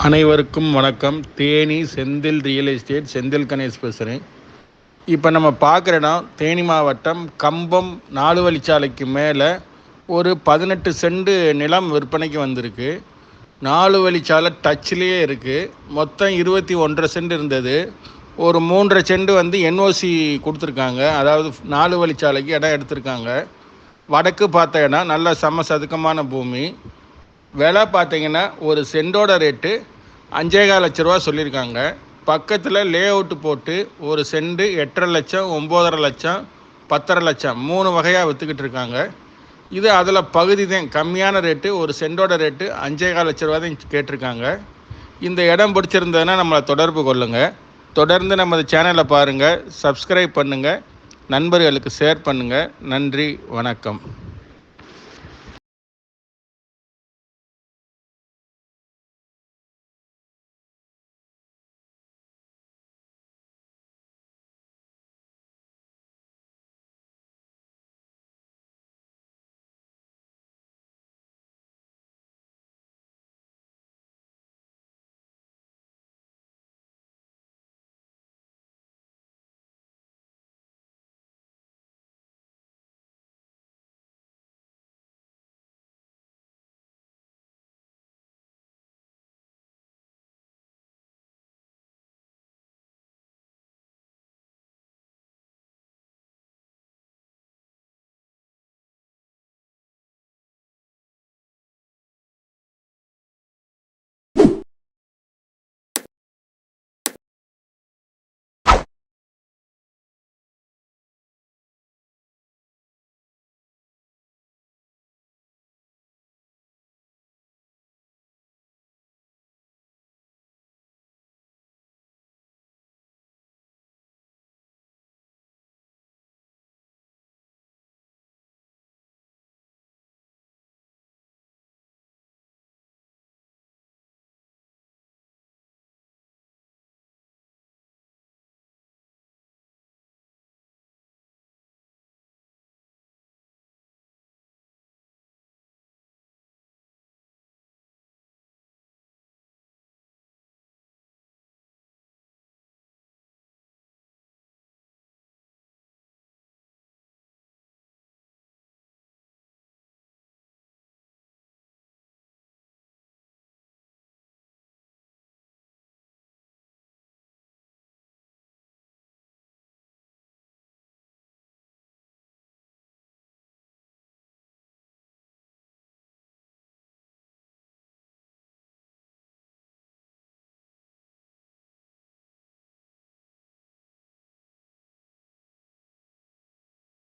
அனைவருக்கும் வணக்கம். Theni Senthil real estate Senthil Ganesh பேசுகிறேன். இப்போ நம்ம பார்க்குற இடம் தேனி மாவட்டம் கம்பம் 4 வழிச்சாலைக்கு மேலே ஒரு 18 சென்ட் நிலம் விற்பனைக்கு வந்திருக்கு. 4 வழிச்சாலை டச்சிலேயே இருக்குது. மொத்தம் 21.5 சென்ட் இருந்தது. ஒரு 3.5 சென்ட் என்ஓசி கொடுத்துருக்காங்க. அதாவது 4 வழிச்சாலைக்கு இடம் எடுத்திருக்காங்க. வடக்கு பார்த்த இடம் நல்ல சதுக்கமான பூமி. விலை பார்த்தீங்கன்னா ஒரு சென்டோட ரேட்டு 5.25 லட்ச ரூபா சொல்லியிருக்காங்க. பக்கத்தில் லே அவுட்டு போட்டு ஒரு சென்ட் 8.5 லட்சம், 9.5 லட்சம், 10.5 லட்சம் 3 வகையாக விற்றுக்கிட்டு இருக்காங்க. இது அதில் பகுதி தான் கம்மியான ரேட்டு. ஒரு சென்டோட ரேட்டு 5.25 லட்ச ரூபா தான் கேட்டிருக்காங்க. இந்த இடம் பிடிச்சிருந்ததுன்னா நம்மளை தொடர்பு கொள்ளுங்கள். தொடர்ந்து நமது சேனலை பாருங்கள், சப்ஸ்கிரைப் பண்ணுங்கள், நண்பர்களுக்கு ஷேர் பண்ணுங்கள். நன்றி, வணக்கம்.